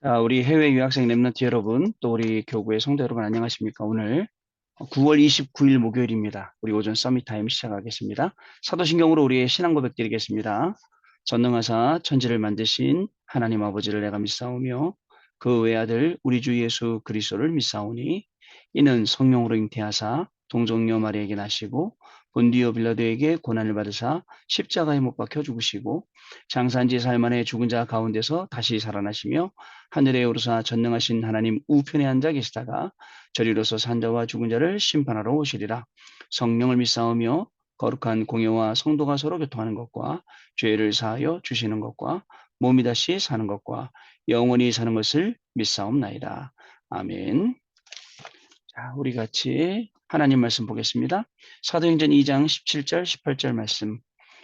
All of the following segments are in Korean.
우리 해외 유학생 랩런트 여러분, 또 우리 교구의 성도 여러분 안녕하십니까? 오늘 9월 29일 목요일입니다. 우리 오전 서밋 타임 시작하겠습니다. 사도신경으로 우리의 신앙 고백 드리겠습니다. 전능하사 천지를 만드신 하나님 아버지를 내가 믿사오며 그 외아들 우리 주 예수 그리스도를 믿사오니 이는 성령으로 잉태하사 동정녀 마리아에게 나시고 본디오 빌라도에게 고난을 받으사 십자가에 못 박혀 죽으시고 장사한 지 사흘 만에 죽은 자 가운데서 다시 살아나시며 하늘에 오르사 전능하신 하나님 우편에 앉아 계시다가 저리로서 산자와 죽은 자를 심판하러 오시리라. 성령을 믿사오며 거룩한 공예와 성도가 서로 교통하는 것과 죄를 사하여 주시는 것과 몸이 다시 사는 것과 영원히 사는 것을 믿사옵나이다. 아멘. 자, 우리 같이 하나님 말씀 보겠습니다. 사도행전 2장 17절, 18절 말씀.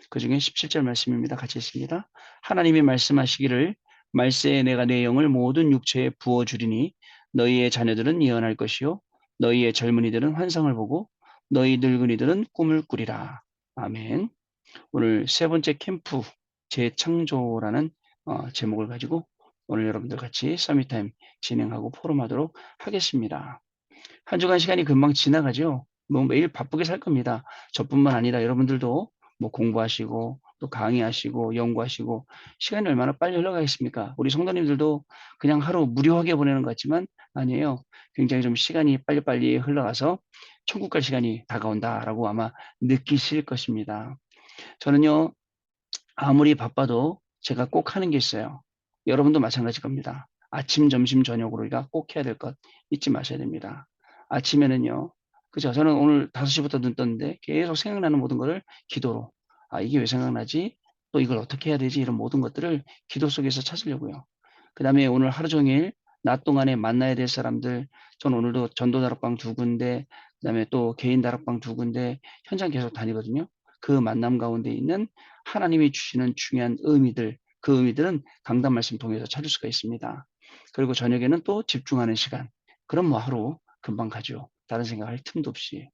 그 중에 17절 말씀입니다. 같이 읽습니다. 하나님이 말씀하시기를 말세에 내가 내 영을 모든 육체에 부어주리니 너희의 자녀들은 예언할 것이요 너희의 젊은이들은 환상을 보고 너희 늙은이들은 꿈을 꾸리라. 아멘. 오늘 세 번째 캠프 재창조라는 제목을 가지고 오늘 여러분들 같이 서밋타임 진행하고 포럼하도록 하겠습니다. 한 주간 시간이 금방 지나가죠. 뭐 매일 바쁘게 살 겁니다. 저뿐만 아니라 여러분들도 뭐 공부하시고 또 강의하시고 연구하시고 시간이 얼마나 빨리 흘러가겠습니까? 우리 성도님들도 그냥 하루 무료하게 보내는 것 같지만 아니에요. 굉장히 좀 시간이 빨리빨리 흘러가서 천국 갈 시간이 다가온다라고 아마 느끼실 것입니다. 저는요, 아무리 바빠도 제가 꼭 하는 게 있어요. 여러분도 마찬가지일 겁니다. 아침, 점심, 저녁으로 우리가 꼭 해야 될 것 잊지 마셔야 됩니다. 아침에는요, 그죠? 저는 오늘 5시부터 눈 떴는데 계속 생각나는 모든 것을 기도로, 이게 왜 생각나지? 또 이걸 어떻게 해야 되지? 이런 모든 것들을 기도 속에서 찾으려고요. 그 다음에 오늘 하루 종일 낮 동안에 만나야 될 사람들, 전 오늘도 전도 다락방 2군데, 그 다음에 또 개인 다락방 2군데 현장 계속 다니거든요. 그 만남 가운데 있는 하나님이 주시는 중요한 의미들, 그 의미들은 강단 말씀 통해서 찾을 수가 있습니다. 그리고 저녁에는 또 집중하는 시간. 그럼 뭐 하루 금방 가죠. 다른 생각할 틈도 없이.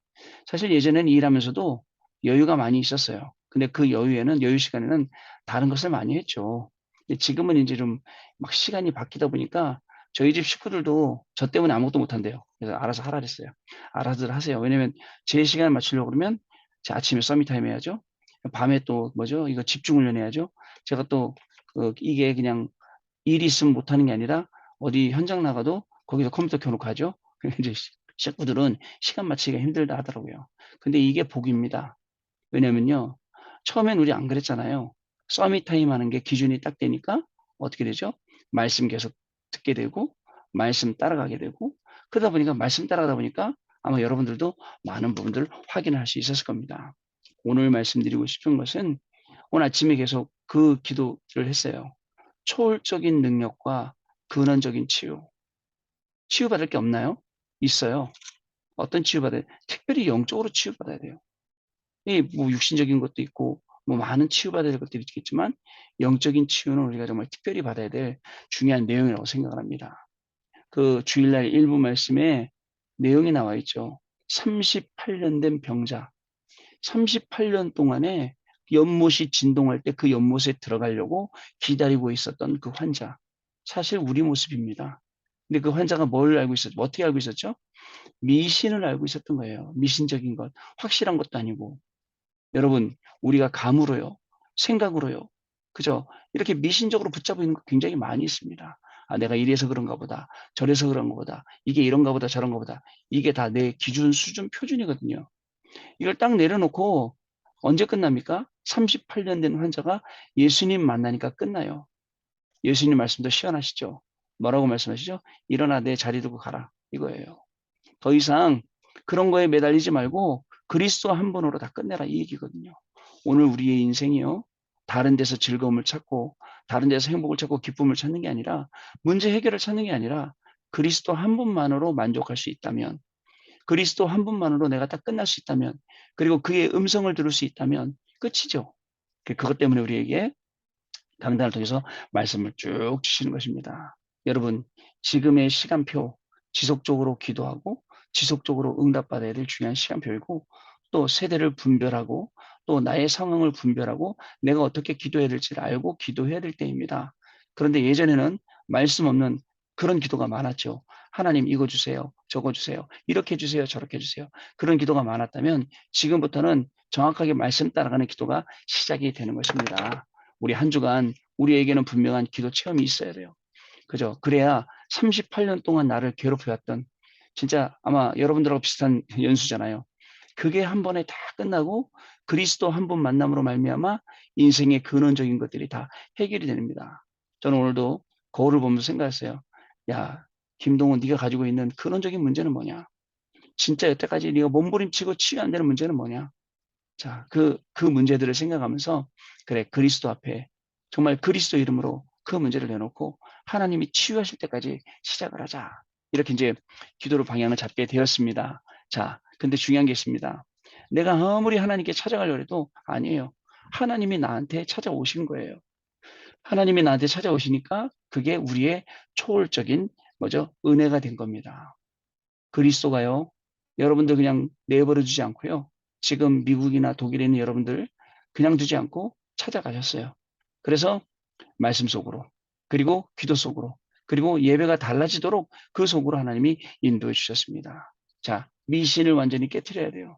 사실 예전에는 일하면서도 여유가 많이 있었어요. 근데 그 여유 시간에는 다른 것을 많이 했죠. 근데 지금은 이제 좀 막 시간이 바뀌다 보니까 저희 집 식구들도 저 때문에 아무것도 못 한대요. 그래서 알아서 하라 그랬어요. 알아서들 하세요. 왜냐면 제 시간을 맞추려고 그러면 제 아침에 서밋타임 해야죠. 밤에 또 뭐죠? 이거 집중 훈련해야죠. 제가 또 이게 그냥 일이 있으면 못하는 게 아니라 어디 현장 나가도 거기서 컴퓨터 켜놓고 하죠. 이제 식구들은 시간 맞추기가 힘들다 하더라고요. 근데 이게 복입니다. 왜냐면요. 처음엔 우리 안 그랬잖아요. 서밋 타임 하는 게 기준이 딱 되니까 어떻게 되죠? 말씀 계속 듣게 되고, 말씀 따라가게 되고, 그러다 보니까 말씀 따라가다 보니까 아마 여러분들도 많은 부분들을 확인할 수 있었을 겁니다. 오늘 말씀드리고 싶은 것은 오늘 아침에 계속 그 기도를 했어요. 초월적인 능력과 근원적인 치유. 치유받을 게 없나요? 있어요. 어떤 치유받아야 돼요? 특별히 영적으로 치유받아야 돼요. 이 뭐 육신적인 것도 있고 뭐 많은 치유받아야 될 것들이 있겠지만 영적인 치유는 우리가 정말 특별히 받아야 될 중요한 내용이라고 생각을 합니다. 그 주일날 일부 말씀에 내용이 나와 있죠. 38년 된 병자. 38년 동안에 연못이 진동할 때 그 연못에 들어가려고 기다리고 있었던 그 환자. 사실 우리 모습입니다. 근데 그 환자가 뭘 알고 있었죠? 어떻게 알고 있었죠? 미신을 알고 있었던 거예요. 미신적인 것. 확실한 것도 아니고. 여러분, 우리가 감으로요, 생각으로요, 그죠? 이렇게 미신적으로 붙잡고 있는 거 굉장히 많이 있습니다. 아, 내가 이래서 그런가 보다. 저래서 그런가 보다. 이게 이런가 보다. 저런가 보다. 이게 다 내 기준, 수준, 표준이거든요. 이걸 딱 내려놓고 언제 끝납니까? 38년 된 환자가 예수님 만나니까 끝나요. 예수님 말씀도 시원하시죠? 뭐라고 말씀하시죠? 일어나 내 자리 두고 가라. 이거예요. 더 이상 그런 거에 매달리지 말고 그리스도 한 분으로 다 끝내라 이 얘기거든요. 오늘 우리의 인생이요. 다른 데서 즐거움을 찾고 다른 데서 행복을 찾고 기쁨을 찾는 게 아니라 문제 해결을 찾는 게 아니라 그리스도 한 분만으로 만족할 수 있다면 그리스도 한 분만으로 내가 딱 끝날 수 있다면 그리고 그의 음성을 들을 수 있다면 끝이죠. 그것 때문에 우리에게 강단을 통해서 말씀을 쭉 주시는 것입니다. 여러분, 지금의 시간표 지속적으로 기도하고 지속적으로 응답받아야 될 중요한 시간표이고 또 세대를 분별하고 또 나의 상황을 분별하고 내가 어떻게 기도해야 될지를 알고 기도해야 될 때입니다. 그런데 예전에는 말씀 없는 그런 기도가 많았죠. 하나님 이거 주세요. 저거 주세요. 이렇게 해 주세요. 저렇게 해 주세요. 그런 기도가 많았다면 지금부터는 정확하게 말씀 따라가는 기도가 시작이 되는 것입니다. 우리 한 주간 우리에게는 분명한 기도 체험이 있어야 돼요. 그죠? 그래야 38년 동안 나를 괴롭혀왔던 진짜 아마 여러분들하고 비슷한 연수잖아요. 그게 한 번에 다 끝나고 그리스도 한 번 만남으로 말미암아 인생의 근원적인 것들이 다 해결이 됩니다. 저는 오늘도 거울을 보면서 생각했어요. 야, 김동훈 네가 가지고 있는 근원적인 문제는 뭐냐? 진짜 여태까지 네가 몸부림치고 치유 안 되는 문제는 뭐냐? 자, 그 문제들을 생각하면서 그래, 그리스도 앞에 정말 그리스도 이름으로 그 문제를 내놓고 하나님이 치유하실 때까지 시작을 하자. 이렇게 이제 기도로 방향을 잡게 되었습니다. 자, 근데 중요한 게 있습니다. 내가 아무리 하나님께 찾아가려고 해도 아니에요. 하나님이 나한테 찾아오신 거예요. 하나님이 나한테 찾아오시니까 그게 우리의 초월적인 뭐죠? 은혜가 된 겁니다. 그리스도가요. 여러분들 그냥 내버려 두지 않고요. 지금 미국이나 독일에 있는 여러분들 그냥 두지 않고 찾아가셨어요. 그래서 말씀 속으로 그리고 기도 속으로 그리고 예배가 달라지도록 그 속으로 하나님이 인도해 주셨습니다. 자, 미신을 완전히 깨트려야 돼요.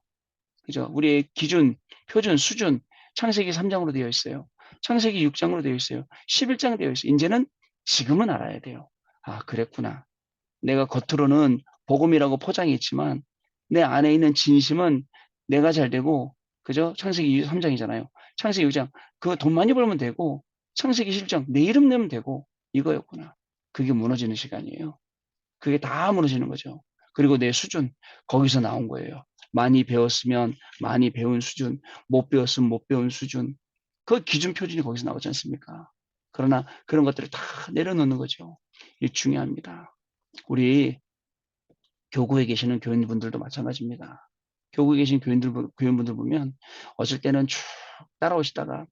그죠? 우리의 기준, 표준, 수준 창세기 3장으로 되어 있어요. 창세기 6장으로 되어 있어요. 11장 되어 있어요. 이제는 지금은 알아야 돼요. 아, 그랬구나. 내가 겉으로는 복음이라고 포장했지만 내 안에 있는 진심은 내가 잘 되고 그죠? 창세기 3장이잖아요. 창세기 6장 그거 돈 많이 벌면 되고 창세기 10장 내 이름 내면 되고 이거였구나. 그게 무너지는 시간이에요. 그게 다 무너지는 거죠. 그리고 내 수준 거기서 나온 거예요. 많이 배웠으면 많이 배운 수준, 못 배웠으면 못 배운 수준. 그 기준 표준이 거기서 나오지 않습니까? 그러나 그런 것들을 다 내려놓는 거죠. 이게 중요합니다. 우리 교구에 계시는 교인분들도 마찬가지입니다. 교구에 계신 교인분들 보면 어쩔 때는 쭉 따라오시다가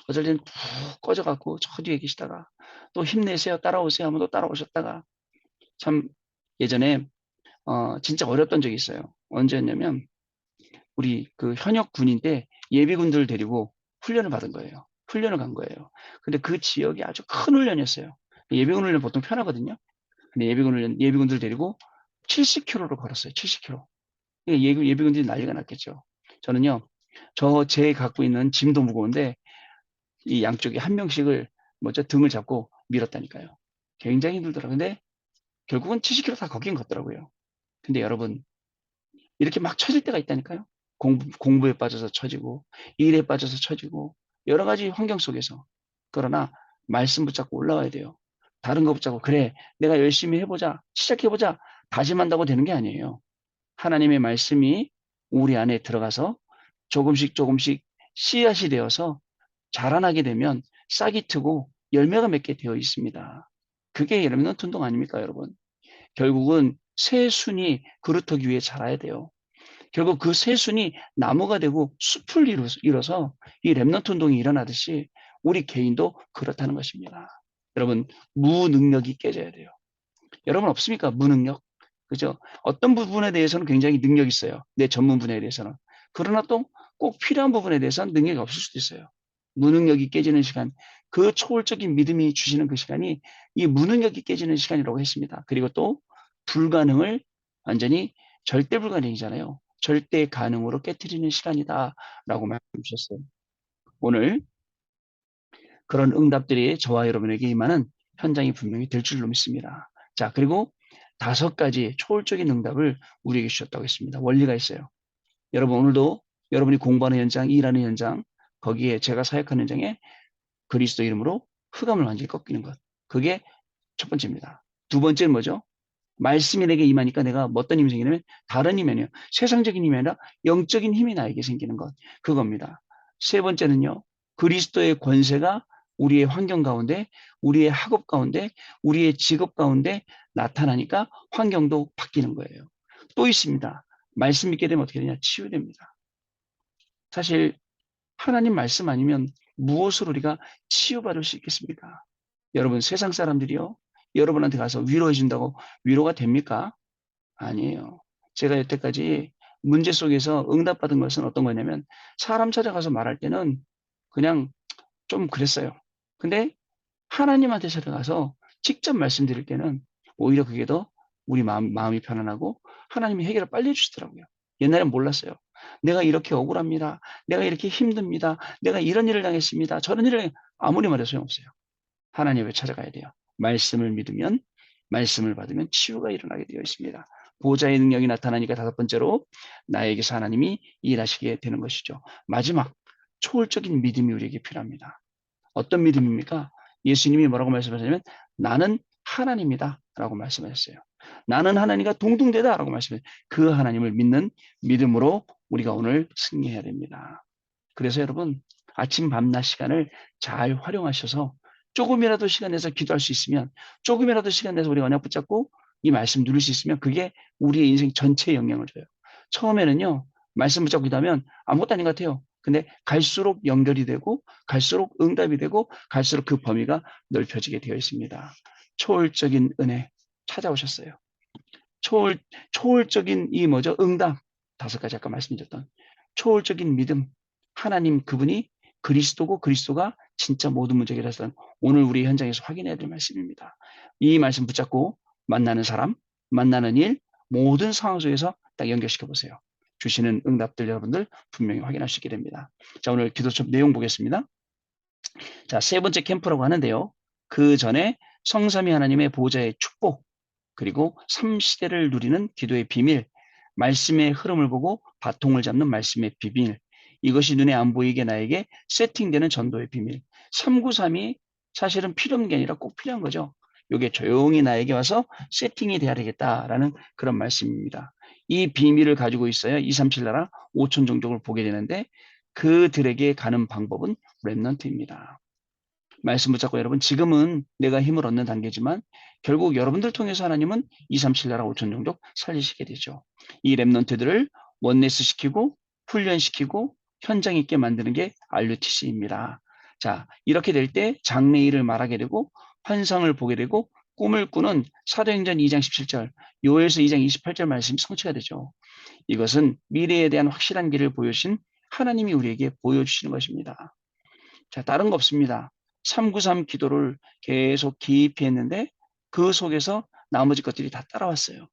어쩔 때는 푹 꺼져갖고 저 뒤에 계시다가 또 힘내세요 따라오세요 하면 또 따라오셨다가 참 예전에 진짜 어렸던 적이 있어요. 언제였냐면 우리 그 현역 군인 때 예비군들 데리고 훈련을 받은 거예요. 훈련을 간 거예요. 근데 그 지역이 아주 큰 훈련이었어요. 예비군 훈련 보통 편하거든요. 근데 예비군들 데리고 70km를 걸었어요. 70km. 예비군들이 난리가 났겠죠. 저는요, 제 갖고 있는 짐도 무거운데 이 양쪽에 한 명씩을 먼저 등을 잡고 밀었다니까요. 굉장히 힘들더라고요. 근데 결국은 70km 다 걷긴 걷더라고요. 근데 여러분, 이렇게 막 처질 때가 있다니까요. 공부에 빠져서 처지고, 일에 빠져서 처지고, 여러 가지 환경 속에서. 그러나 말씀 붙잡고 올라와야 돼요. 다른 거 붙잡고, 그래, 내가 열심히 해보자, 시작해보자, 다짐한다고 되는 게 아니에요. 하나님의 말씀이 우리 안에 들어가서 조금씩 조금씩 씨앗이 되어서 자라나게 되면 싹이 트고 열매가 맺게 되어 있습니다. 그게 렘넌트 운동 아닙니까, 여러분? 결국은 새순이 그루터기 위해 자라야 돼요. 결국 그 새순이 나무가 되고 숲을 이뤄서 이 렘넌트 운동이 일어나듯이 우리 개인도 그렇다는 것입니다. 여러분, 무능력이 깨져야 돼요. 여러분 없습니까? 무능력. 그죠? 어떤 부분에 대해서는 굉장히 능력이 있어요. 내 전문 분야에 대해서는. 그러나 또 꼭 필요한 부분에 대해서는 능력이 없을 수도 있어요. 무능력이 깨지는 시간, 그 초월적인 믿음이 주시는 그 시간이 이 무능력이 깨지는 시간이라고 했습니다. 그리고 또 불가능을 완전히 절대 불가능이잖아요. 절대 가능으로 깨뜨리는 시간이다라고 말씀 주셨어요. 오늘 그런 응답들이 저와 여러분에게 임하는 현장이 분명히 될 줄로 믿습니다. 자, 그리고 5가지 초월적인 응답을 우리에게 주셨다고 했습니다. 원리가 있어요. 여러분 오늘도 여러분이 공부하는 현장, 일하는 현장, 거기에 제가 사역하는 현장에 그리스도 이름으로 흑암을 완전히 꺾이는 것. 그게 첫 번째입니다. 두 번째는 뭐죠? 말씀이 내게 임하니까 내가 어떤 힘이 생기냐면 다른 힘이 아니에요. 세상적인 힘이 아니라 영적인 힘이 나에게 생기는 것. 그겁니다. 세 번째는요. 그리스도의 권세가 우리의 환경 가운데, 우리의 학업 가운데, 우리의 직업 가운데 나타나니까 환경도 바뀌는 거예요. 또 있습니다. 말씀 믿게 되면 어떻게 되냐? 치유됩니다. 사실 하나님 말씀 아니면 무엇으로 우리가 치유받을 수 있겠습니까? 여러분 세상 사람들이요. 여러분한테 가서 위로해 준다고 위로가 됩니까? 아니에요. 제가 여태까지 문제 속에서 응답받은 것은 어떤 거냐면 사람 찾아가서 말할 때는 그냥 좀 그랬어요. 근데 하나님한테 찾아가서 직접 말씀드릴 때는 오히려 그게 더 우리 마음이 편안하고 하나님이 해결을 빨리 해주시더라고요. 옛날엔 몰랐어요. 내가 이렇게 억울합니다. 내가 이렇게 힘듭니다. 내가 이런 일을 당했습니다. 저런 일을 아무리 말해도 소용없어요. 하나님을 찾아가야 돼요. 말씀을 믿으면 말씀을 받으면 치유가 일어나게 되어 있습니다. 보호자의 능력이 나타나니까 다섯 번째로 나에게서 하나님이 일하시게 되는 것이죠. 마지막 초월적인 믿음이 우리에게 필요합니다. 어떤 믿음입니까? 예수님이 뭐라고 말씀하셨냐면 나는 하나님이다 라고 말씀하셨어요. 나는 하나님과 동등되다 라고 말씀하셨어요. 그 하나님을 믿는 믿음으로 우리가 오늘 승리해야 됩니다. 그래서 여러분 아침 밤낮 시간을 잘 활용하셔서 조금이라도 시간 내서 기도할 수 있으면 조금이라도 시간 내서 우리가 언약 붙잡고 이 말씀 누릴 수 있으면 그게 우리의 인생 전체에 영향을 줘요. 처음에는요 말씀 붙잡고 기도하면 아무것도 아닌 것 같아요. 근데 갈수록 연결이 되고 갈수록 응답이 되고 갈수록 그 범위가 넓혀지게 되어 있습니다. 초월적인 은혜 찾아오셨어요. 초월적인 이 뭐죠? 응답. 다섯 가지 아까 말씀드렸던 초월적인 믿음. 하나님 그분이 그리스도고 그리스도가 진짜 모든 문제 해결하시는 오늘 우리 현장에서 확인해야 될 말씀입니다. 이 말씀 붙잡고 만나는 사람, 만나는 일, 모든 상황 속에서 딱 연결시켜 보세요. 주시는 응답들 여러분들 분명히 확인할 수 있게 됩니다. 자, 오늘 기도첩 내용 보겠습니다. 자, 세 번째 캠프라고 하는데요. 그 전에 성삼위 하나님의 보호자의 축복, 그리고 3시대를 누리는 기도의 비밀, 말씀의 흐름을 보고 바통을 잡는 말씀의 비밀, 이것이 눈에 안 보이게 나에게 세팅되는 전도의 비밀. 393이 사실은 필요 없는 게 아니라 꼭 필요한 거죠. 이게 조용히 나에게 와서 세팅이 돼야 되겠다라는 그런 말씀입니다. 이 비밀을 가지고 있어야 237 나라 5천 종족을 보게 되는데 그들에게 가는 방법은 렘넌트입니다. 말씀 붙잡고 여러분 지금은 내가 힘을 얻는 단계지만 결국 여러분들 통해서 하나님은 237 나라 5천 종족 살리시게 되죠. 이 렘넌트들을 원네스 시키고 훈련시키고 현장 있게 만드는 게 RUTC입니다. 자, 이렇게 될 때 장래일을 말하게 되고 환상을 보게 되고 꿈을 꾸는 사도행전 2장 17절, 요엘서 2장 28절 말씀이 성취가 되죠. 이것은 미래에 대한 확실한 길을 보여주신 하나님이 우리에게 보여주시는 것입니다. 자, 다른 거 없습니다. 393 기도를 계속 깊이 했는데 그 속에서 나머지 것들이 다 따라왔어요.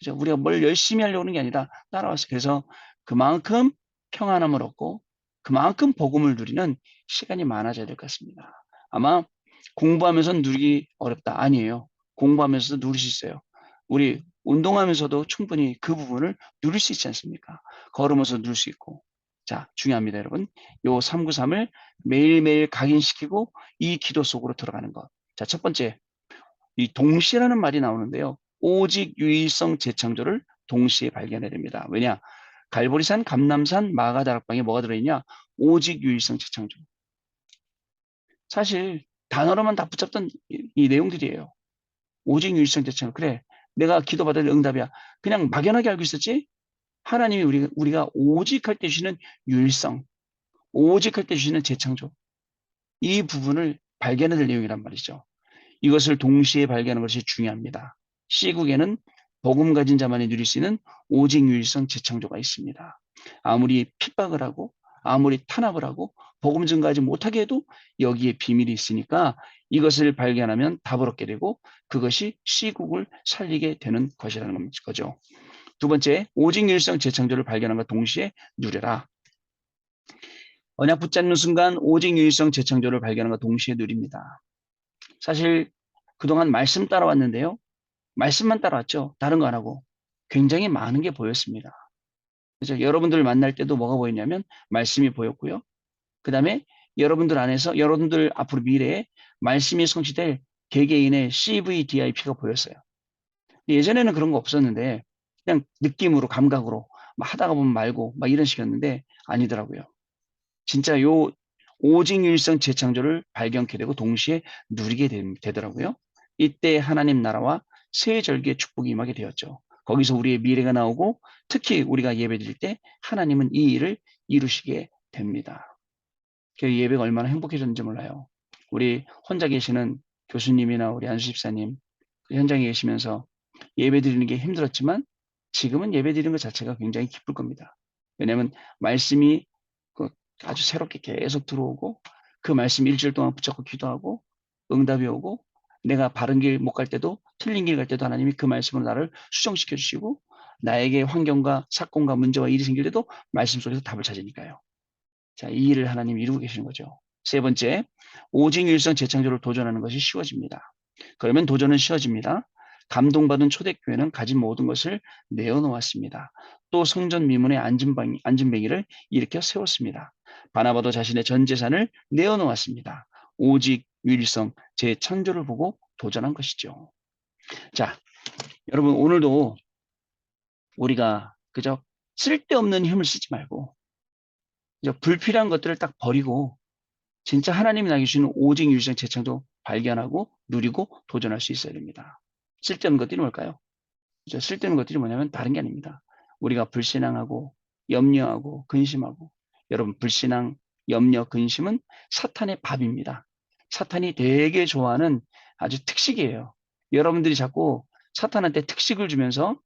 그죠? 우리가 뭘 열심히 하려고 하는 게 아니라 따라왔어요. 그래서 그만큼 평안함을 얻고 그만큼 복음을 누리는 시간이 많아져야 될 것 같습니다. 아마 공부하면서 누리기 어렵다. 아니에요. 공부하면서도 누릴 수 있어요. 우리 운동하면서도 충분히 그 부분을 누릴 수 있지 않습니까? 걸으면서 누릴 수 있고. 자, 중요합니다, 여러분. 요 393을 매일매일 각인시키고 이 기도 속으로 들어가는 것. 자, 첫 번째, 이 동시라는 말이 나오는데요. 오직 유일성 재창조를 동시에 발견해야 됩니다. 왜냐? 갈보리산, 감남산, 마가다락방에 뭐가 들어있냐? 오직 유일성 재창조. 사실 단어로만 다 붙잡던 이 내용들이에요. 오직 유일성 재창조. 그래, 내가 기도받을 응답이야. 그냥 막연하게 알고 있었지? 하나님이 우리가 오직 할 때 주시는 유일성, 오직 할 때 주시는 재창조. 이 부분을 발견해야 될 내용이란 말이죠. 이것을 동시에 발견하는 것이 중요합니다. C국에는 복음 가진 자만이 누릴 수 있는 오직 유일성 재창조가 있습니다. 아무리 핍박을 하고 아무리 탄압을 하고 복음 증가하지 못하게 해도 여기에 비밀이 있으니까 이것을 발견하면 답을 얻게 되고 그것이 C국을 살리게 되는 것이라는 거죠. 두 번째, 오직 유일성 재창조를 발견함과 동시에 누려라. 언약 붙잡는 순간 오직 유일성 재창조를 발견함과 동시에 누립니다. 사실 그동안 말씀 따라왔는데요. 말씀만 따라왔죠. 다른 거 안 하고. 굉장히 많은 게 보였습니다. 그래서 여러분들 만날 때도 뭐가 보였냐면 말씀이 보였고요. 그 다음에 여러분들 안에서 여러분들 앞으로 미래에 말씀이 성취될 개개인의 CVDIP가 보였어요. 예전에는 그런 거 없었는데 그냥 느낌으로 감각으로 막 하다가 보면 말고 막 이런 식이었는데 아니더라고요. 진짜 요 오직 유일성 재창조를 발견케 되고 동시에 누리게 되더라고요. 이때 하나님 나라와 새 절기의 축복이 임하게 되었죠. 거기서 우리의 미래가 나오고 특히 우리가 예배드릴 때 하나님은 이 일을 이루시게 됩니다. 그 예배가 얼마나 행복해졌는지 몰라요. 우리 혼자 계시는 교수님이나 우리 안수 집사님 그 현장에 계시면서 예배드리는 게 힘들었지만 지금은 예배드리는 것 자체가 굉장히 기쁠 겁니다. 왜냐하면 말씀이 아주 새롭게 계속 들어오고 그 말씀 일주일 동안 붙잡고 기도하고 응답이 오고 내가 바른 길 못 갈 때도 틀린 길 갈 때도 하나님이 그 말씀으로 나를 수정시켜 주시고 나에게 환경과 사건과 문제와 일이 생길 때도 말씀 속에서 답을 찾으니까요. 자, 이 일을 하나님이 이루고 계시는 거죠. 세 번째, 오직 일성 재창조를 도전하는 것이 쉬워집니다. 그러면 도전은 쉬워집니다. 감동받은 초대교회는 가진 모든 것을 내어놓았습니다. 또 성전 미문의 앉은뱅이를 일으켜 세웠습니다. 바나바도 자신의 전 재산을 내어놓았습니다. 오직 유일성 재창조를 보고 도전한 것이죠. 자, 여러분 오늘도 우리가 그저 쓸데없는 힘을 쓰지 말고 이제 불필요한 것들을 딱 버리고 진짜 하나님이 나에게 주시는 오직 유일성 재창도 발견하고 누리고 도전할 수 있어야 됩니다. 쓸데없는 것들이 뭘까요? 쓸데없는 것들이 뭐냐면 다른 게 아닙니다. 우리가 불신앙하고 염려하고 근심하고 여러분 불신앙, 염려, 근심은 사탄의 밥입니다. 사탄이 되게 좋아하는 아주 특식이에요. 여러분들이 자꾸 사탄한테 특식을 주면서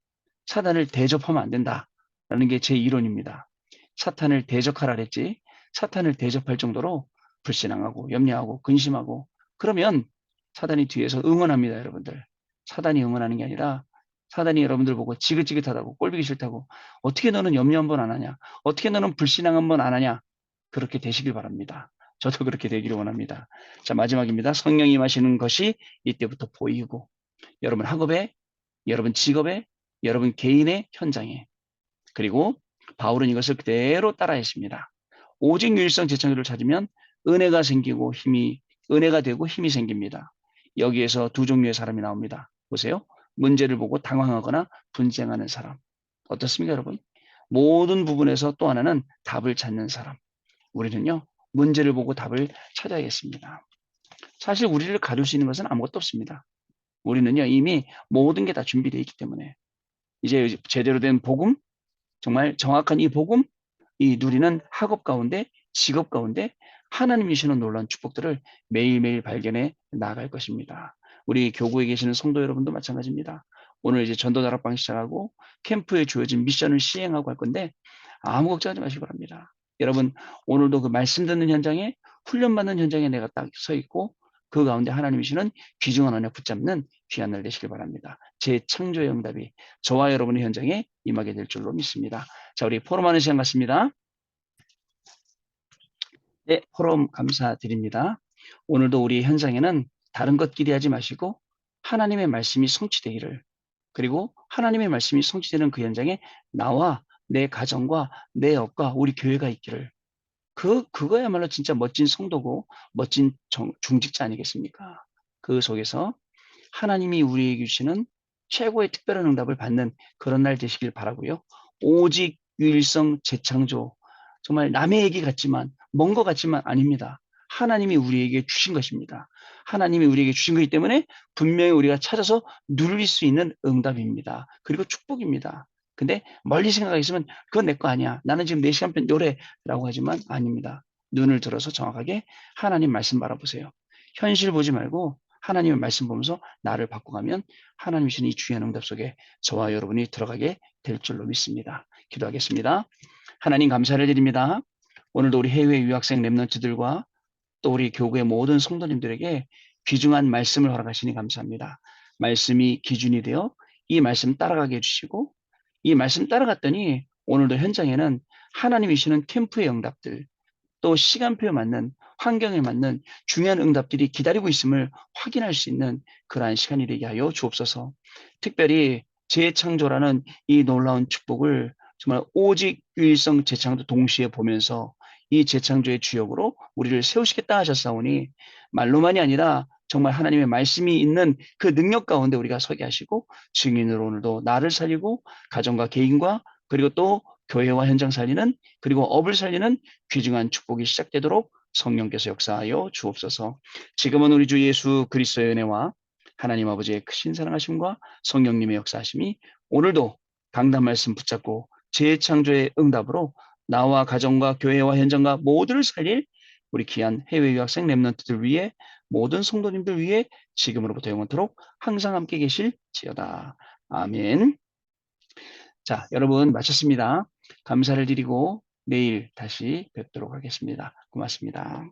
사탄을 대접하면 안 된다라는 게 제 이론입니다. 사탄을 대적하라 그랬지 사탄을 대접할 정도로 불신앙하고 염려하고 근심하고 그러면 사단이 뒤에서 응원합니다, 여러분들. 사단이 응원하는 게 아니라 사단이 여러분들 보고 지긋지긋하다고 꼴보기 싫다고 어떻게 너는 염려 한 번 안 하냐? 어떻게 너는 불신앙 한 번 안 하냐? 그렇게 되시길 바랍니다. 저도 그렇게 되기를 원합니다. 자, 마지막입니다. 성령이 임하시는 것이 이때부터 보이고 여러분 학업에, 여러분 직업에, 여러분 개인의 현장에 그리고 바울은 이것을 그대로 따라했습니다. 오직 유일성 재창조를 찾으면 은혜가 생기고 은혜가 되고 힘이 생깁니다. 여기에서 두 종류의 사람이 나옵니다. 보세요. 문제를 보고 당황하거나 분쟁하는 사람. 어떻습니까, 여러분? 모든 부분에서 또 하나는 답을 찾는 사람. 우리는요, 문제를 보고 답을 찾아야겠습니다. 사실 우리를 가둘 수 있는 것은 아무것도 없습니다. 우리는요, 이미 모든 게 다 준비되어 있기 때문에 이제 제대로 된 복음, 정말 정확한 이 복음, 이 누리는 학업 가운데, 직업 가운데 하나님이 주시는 놀라운 축복들을 매일매일 발견해 나아갈 것입니다. 우리 교구에 계시는 성도 여러분도 마찬가지입니다. 오늘 이제 전도 다락방 시작하고 캠프에 주어진 미션을 시행하고 할 건데 아무 걱정하지 마시기 바랍니다. 여러분 오늘도 그 말씀 듣는 현장에 훈련받는 현장에 내가 딱 서 있고 그 가운데 하나님이 주시는 귀중한 언약 붙잡는 귀한 날 되시길 바랍니다. 제 창조의 응답이 저와 여러분의 현장에 임하게 될 줄로 믿습니다. 자, 우리 포럼하는 시간 같습니다. 네, 포럼 감사드립니다. 오늘도 우리 현장에는 다른 것 기대하지 마시고 하나님의 말씀이 성취되기를 그리고 하나님의 말씀이 성취되는 그 현장에 나와 내 가정과 내 업과 우리 교회가 있기를 그거야말로 진짜 멋진 성도고 멋진 중직자 아니겠습니까? 그 속에서 하나님이 우리에게 주시는 최고의 특별한 응답을 받는 그런 날 되시길 바라고요. 오직 유일성 재창조 정말 남의 얘기 같지만 먼 것 같지만 아닙니다. 하나님이 우리에게 주신 것입니다. 하나님이 우리에게 주신 것이기 때문에 분명히 우리가 찾아서 누릴 수 있는 응답입니다. 그리고 축복입니다. 근데 멀리 생각하시면 그건 내 거 아니야. 나는 지금 4시간편 요래라고 하지만 아닙니다. 눈을 들어서 정확하게 하나님 말씀 바라보세요. 현실 보지 말고 하나님의 말씀 보면서 나를 바꿔가면 하나님이 주신 이 주의 응답 속에 저와 여러분이 들어가게 될 줄로 믿습니다. 기도하겠습니다. 하나님 감사를 드립니다. 오늘도 우리 해외 유학생 랩런트들과 또 우리 교구의 모든 성도님들에게 귀중한 말씀을 허락하시니 감사합니다. 말씀이 기준이 되어 이 말씀 따라가게 해주시고 이 말씀 따라갔더니 오늘도 현장에는 하나님이 주시는 캠프의 응답들 또 시간표에 맞는 환경에 맞는 중요한 응답들이 기다리고 있음을 확인할 수 있는 그러한 시간이 되게 하여 주옵소서. 특별히 재창조라는 이 놀라운 축복을 정말 오직 유일성 재창도 동시에 보면서 이 재창조의 주역으로 우리를 세우시겠다 하셨사오니 말로만이 아니라 정말 하나님의 말씀이 있는 그 능력 가운데 우리가 서게 하시고 증인으로 오늘도 나를 살리고 가정과 개인과 그리고 또 교회와 현장 살리는 그리고 업을 살리는 귀중한 축복이 시작되도록 성령께서 역사하여 주옵소서. 지금은 우리 주 예수 그리스도의 은혜와 하나님 아버지의 크신 사랑하심과 성령님의 역사하심이 오늘도 강단 말씀 붙잡고 재창조의 응답으로 나와 가정과 교회와 현장과 모두를 살릴 우리 귀한 해외 유학생 랩런트들 위해 모든 성도님들 위해 지금으로부터 영원토록 항상 함께 계실지어다. 아멘. 자, 여러분 마쳤습니다. 감사를 드리고 내일 다시 뵙도록 하겠습니다. 고맙습니다.